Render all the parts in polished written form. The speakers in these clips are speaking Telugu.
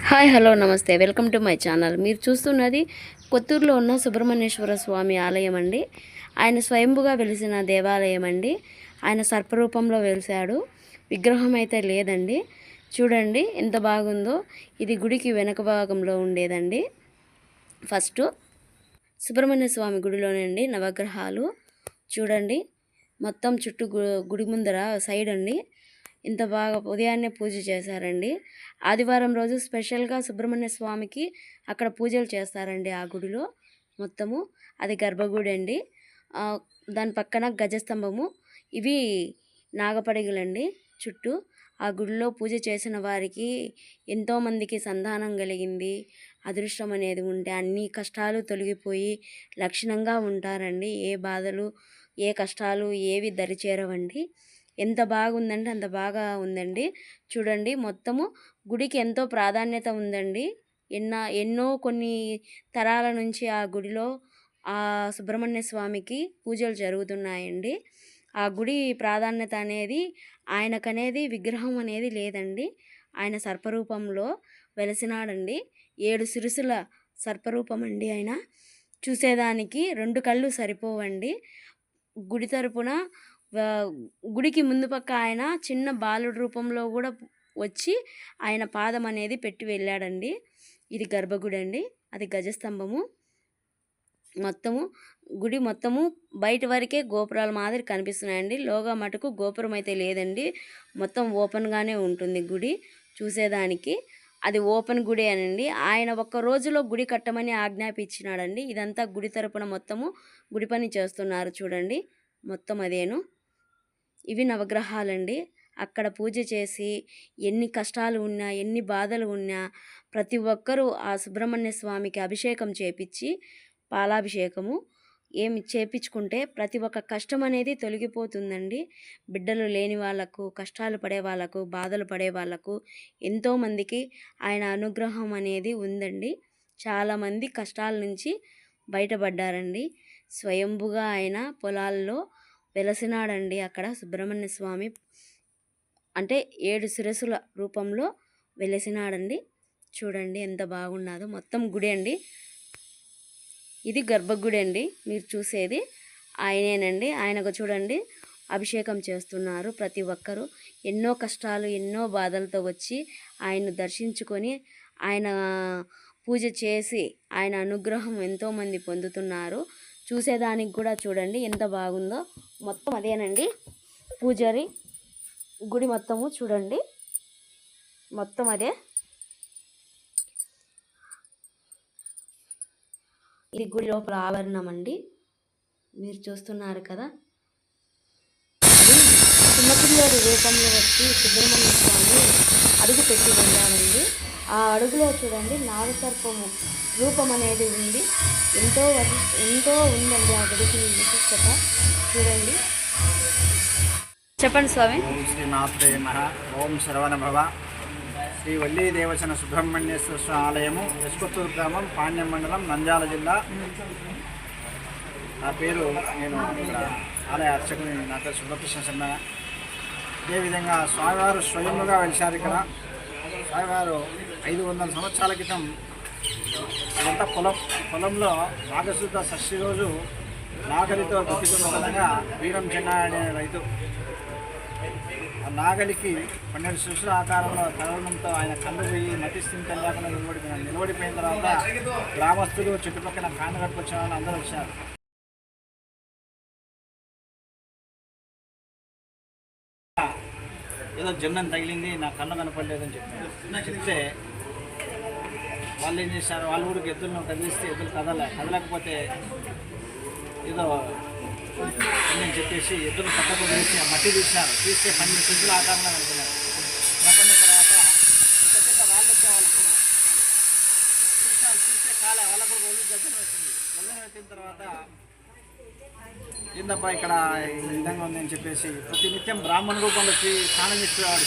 హాయ్ హలో నమస్తే వెల్కమ్ టు మై ఛానల్. మీరు చూస్తున్నది కొత్తూరులో ఉన్న సుబ్రహ్మణ్యేశ్వర స్వామి ఆలయం అండి. ఆయన స్వయంభుగా వెలిసిన దేవాలయం అండి. ఆయన సర్పరూపంలో వెలిశాడు. విగ్రహం అయితే లేదండి. చూడండి ఎంత బాగుందో. ఇది గుడికి వెనక భాగంలో ఉండేదండి. ఫస్ట్ సుబ్రహ్మణ్య స్వామి గుడిలోనండి నవగ్రహాలు చూడండి. మొత్తం చుట్టూ గుడి ముందర సైడ్ అండి ఇంత బాగా ఉదయాన్నే పూజ చేశారండి. ఆదివారం రోజు స్పెషల్గా సుబ్రహ్మణ్య స్వామికి అక్కడ పూజలు చేస్తారండి ఆ గుడిలో. మొత్తము అది గర్భగుడి అండి. దాని పక్కన గజస్తంభము, ఇవి నాగపడిగలండి. చుట్టూ ఆ గుడిలో పూజ చేసిన వారికి ఎంతోమందికి సంతానం కలిగింది, అదృష్టం అనేది ఉంటే అన్ని కష్టాలు తొలగిపోయి లక్షణంగా ఉంటారండి. ఏ బాధలు ఏ కష్టాలు ఏవి దరిచేరవండి. ఎంత బాగుందంటే అంత బాగా ఉందండి. చూడండి మొత్తము గుడికి ఎంతో ప్రాధాన్యత ఉందండి. ఎన్నో కొన్ని తరాల నుంచి ఆ గుడిలో ఆ సుబ్రహ్మణ్య స్వామికి పూజలు జరుగుతున్నాయండి. ఆ గుడి ప్రాధాన్యత అనేది ఆయనకనేది విగ్రహం అనేది లేదండి. ఆయన సర్పరూపంలో వెలసినాడండి. 7 శిరసుల సర్పరూపం అండి ఆయన. చూసేదానికి 2 కళ్ళు సరిపోవండి. గుడి తరపున గుడికి ముందు పక్క ఆయన చిన్న బాలుడి రూపంలో కూడా వచ్చి ఆయన పాదం అనేది పెట్టి వెళ్ళాడండి. ఇది గర్భగుడి అండి. అది గజస్తంభము. మొత్తము గుడి మొత్తము బయట వరకే గోపురాల మాదిరి కనిపిస్తున్నాయండి. లోగా మటుకు గోపురం అయితే లేదండి. మొత్తం ఓపెన్గానే ఉంటుంది గుడి చూసేదానికి. అది ఓపెన్ గుడి అనండి. ఆయన ఒక్క రోజులో గుడి కట్టమని ఆజ్ఞాపించినాడండి. ఇదంతా గుడి తరపున మొత్తము గుడి పని చేస్తున్నారు చూడండి. మొత్తం అదేను. ఇవి నవగ్రహాలండి. అక్కడ పూజ చేసి ఎన్ని కష్టాలు ఉన్నా ఎన్ని బాధలు ఉన్నా ప్రతి ఒక్కరూ ఆ సుబ్రహ్మణ్య స్వామికి అభిషేకం చేపించి పాలాభిషేకము ఏమి చేపించుకుంటే ప్రతి ఒక్క కష్టం అనేది తొలగిపోతుందండి. బిడ్డలు లేని వాళ్ళకు, కష్టాలు పడే వాళ్ళకు, బాధలు పడే వాళ్ళకు ఎంతోమందికి ఆయన అనుగ్రహం అనేది ఉందండి. చాలామంది కష్టాల నుంచి బయటపడ్డారండి. స్వయంభుగా ఆయన పొలాల్లో వెలసినాడండి. అక్కడ సుబ్రహ్మణ్య స్వామి అంటే 7 శిరసుల రూపంలో వెలసినాడండి. చూడండి ఎంత బాగున్నదో. మొత్తం గుడి అండి. ఇది గర్భగుడి అండి. మీరు చూసేది ఆయనేనండి. ఆయనకు చూడండి అభిషేకం చేస్తున్నారు ప్రతి ఒక్కరూ. ఎన్నో కష్టాలు ఎన్నో బాధలతో వచ్చి ఆయన్ను దర్శించుకొని ఆయన పూజ చేసి ఆయన అనుగ్రహం ఎంతోమంది పొందుతున్నారు. చూసేదానికి కూడా చూడండి ఎంత బాగుందో. మొత్తం అదేనండి పూజారి గుడి మొత్తము చూడండి. మొత్తం అదే. ఇది గుడి లోపల ఆవరణం అండి. మీరు చూస్తున్నారు కదా. అది చిన్నపిల్లడి రూపంలో వచ్చి సుబ్రహ్మణ్య స్వామి అడుగు పెట్టి వెళ్ళాడండి. ఆ అడుగులో చూడండి నాగసర్పము రూపం అనేది ఉంది. ఎంతో ఉందండి ఆ గుడికి విశిష్టత. చూడండి. చెప్పండి స్వామి. ఓం శ్రీమాత్రే నమః. ఓం శరవణ భవ. శ్రీ వల్లీ దేవచన సుబ్రహ్మణ్యేశ్వర స్వామి ఆలయము, ఎస్కొత్తూరు గ్రామం, పాణ్యం మండలం, నంద్యాల జిల్లా. నా పేరు, నేను ఇక్కడ ఆలయ అర్చకుని, నా పేరు సుబ్బకృష్ణ శర్మ. అదేవిధంగా స్వామివారు స్వయంగా వెలిశారు ఇక్కడ. స్వామివారు 500 సంవత్సరాల క్రితం ఇదంతా పొలంలో మాఘశుద్ధ షష్ఠి రోజు నాగలితో దుఃఖితున్నగా వీరం చెన్నా అనే రైతు ఆ నాగలికి 12 శిశుల ఆకారంలో తరవడంతో ఆయన కళ్ళు పోయి మతిస్థితి లేకుండా నిలబడిపోయిన తర్వాత గ్రామస్తులు చుట్టుపక్కల కానగట్టుకు వచ్చిన వాళ్ళు అందరూ వచ్చారు. ఏదో జన్మం తగిలింది, నా కన్ను కనపడలేదని చెప్తే వాళ్ళు ఏం చేశారు, వాళ్ళ ఊరికి ఎద్దులను కదిలిస్తే ఎద్దులు కదలకపోతే ఏదో అని చెప్పేసి ఎద్దులు పక్కకు వేసి ఆ మట్టి తీసినారు. తీస్తే 12 శిశుల ఆకారంగా కనుక్కున్నారు. కనుక్కున్న తర్వాత పెద్ద రాళ్ళు వచ్చే వాళ్ళకు కూడా చూస్తే కాలే వాళ్ళకు ఒళ్ళు గద్దెన వచ్చింది. గద్దెన పెట్టిన తర్వాత ఏందబ్బా ఇక్కడ ఈ విధంగా ఉందని చెప్పేసి ప్రతి నిత్యం బ్రాహ్మణ రూపంలో వచ్చి స్నానం చేసేవాడు.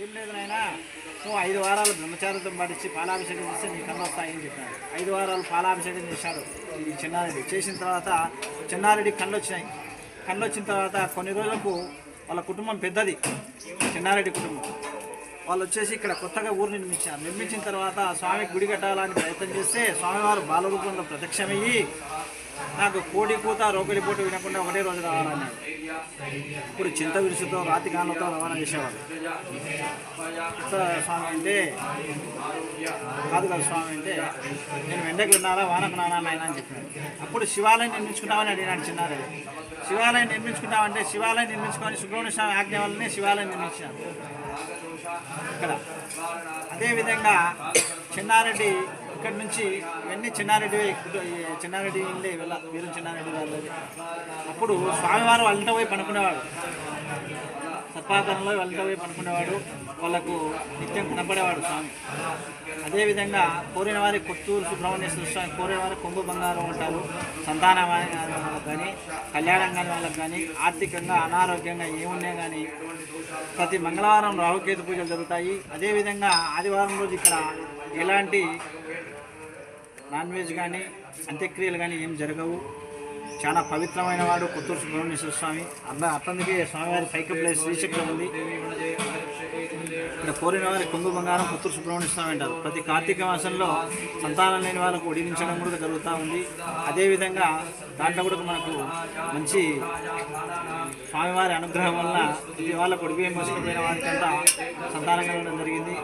ఏం లేదు నాయనా, నువ్వు 5 వారాలు బ్రహ్మచారితో పాటించి పాలాభిషేకం చేస్తే నీ కళ్ళు వస్తాయని చెప్పాడు. 5 వారాలు పాలాభిషేకం చేశాడు ఈ చెన్నారెడ్డి. చేసిన తర్వాత చెన్నారెడ్డి కళ్ళు వచ్చినాయి. కళ్ళు వచ్చిన తర్వాత కొన్ని రోజులకు వాళ్ళ కుటుంబం పెద్దది, చెన్నారెడ్డి కుటుంబం. వాళ్ళు వచ్చేసి ఇక్కడ కొత్తగా ఊరు నిర్మించారు. నిర్మించిన తర్వాత స్వామికి గుడి కట్టాలని ప్రయత్నం చేస్తే స్వామివారు బాలరూపంలో ప్రత్యక్షమయ్యి నాకు కోడి కూత రోకలి పోటు వినకుండా ఒకటే రోజు రావాలన్నాడు. ఇప్పుడు చింత విరుసుతో రాతి గాన్లతో రవాణా చేసేవాడు. ఇక్కడ స్వామి అంటే కాదు కదా స్వామి అంటే, నేను ఎండకు విన్నారా వానకు నానా నాయన అని చెప్పాను. అప్పుడు శివాలయం నిర్మించుకుంటామని అడిగినాడు చిన్నారెడ్డి. శివాలయం నిర్మించుకుంటామంటే శివాలయం నిర్మించుకొని సుబ్రహ్మణ్య స్వామి ఆజ్ఞ వల్లనే శివాలయం నిర్మించాను ఇక్కడ. అదేవిధంగా చెన్నారెడ్డి ఇక్కడ నుంచి ఇవన్నీ చెన్నారెడ్డి ఇల్లే వీరు చెన్నారెడ్డి వాళ్ళది. అప్పుడు స్వామివారు వాళ్ళ పోయి పనుకునేవాడు, సర్పాకరంలో వాళ్ళ పోయి పనుకునేవాడు. వాళ్ళకు నిత్యం కనపడేవాడు స్వామి. అదేవిధంగా కోరిన వారి కొత్తూరు సుబ్రహ్మణ్యేశ్వర స్వామి కోరిన వారి కొంగు బంగారం ఉంటారు. సంతానం వాళ్ళకి కానీ, కళ్యాణం కానీ వాళ్ళకి కానీ, ఆర్థికంగా అనారోగ్యంగా ఏమున్నా కానీ ప్రతి మంగళవారం రాహుకేతు పూజలు జరుగుతాయి. అదేవిధంగా ఆదివారం రోజు ఇక్కడ ఎలాంటి నాన్ వెజ్ కానీ అంత్యక్రియలు కానీ ఏం జరగవు. చాలా పవిత్రమైన వాడు కొత్తూరు సుబ్రహ్మణ్యేశ్వర స్వామి. అతనికి స్వామివారి పైకి ప్లేస్ శ్రీశక్తి ఉంది. ఇక్కడ కోరిన వారి కొంగు బంగారం కొత్తూరు సుబ్రహ్మణ్య స్వామి అంటారు. ప్రతి కార్తీక మాసంలో సంతానం లేని వాళ్ళకు ఒడిగించడం కూడా జరుగుతూ ఉంది. అదేవిధంగా దాంట్లో కూడా మనకు మంచి స్వామివారి అనుగ్రహం వల్ల ఇది వాళ్ళకు ఒడిబియ్యం మోసుకుపోయిన వారికంతా సంతానం కలగడం జరిగింది.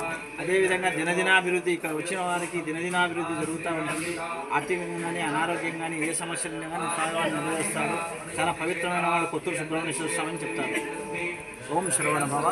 అదేవిధంగా దినదినాభివృద్ధి, ఇక్కడ వచ్చిన వారికి దినదినాభివృద్ధి జరుగుతూ ఉంటుంది. ఆర్థికంగా కానీ అనారోగ్యం కానీ ఏ సమస్యలు కానీ స్వామివారిని నెరవేరుస్తారు. చాలా పవిత్రమైన వాడు కొత్తూరు సుబ్రహ్మణ్యేశ్వర స్వామి అని చెప్తారు. ఓం శ్రవణ భవ.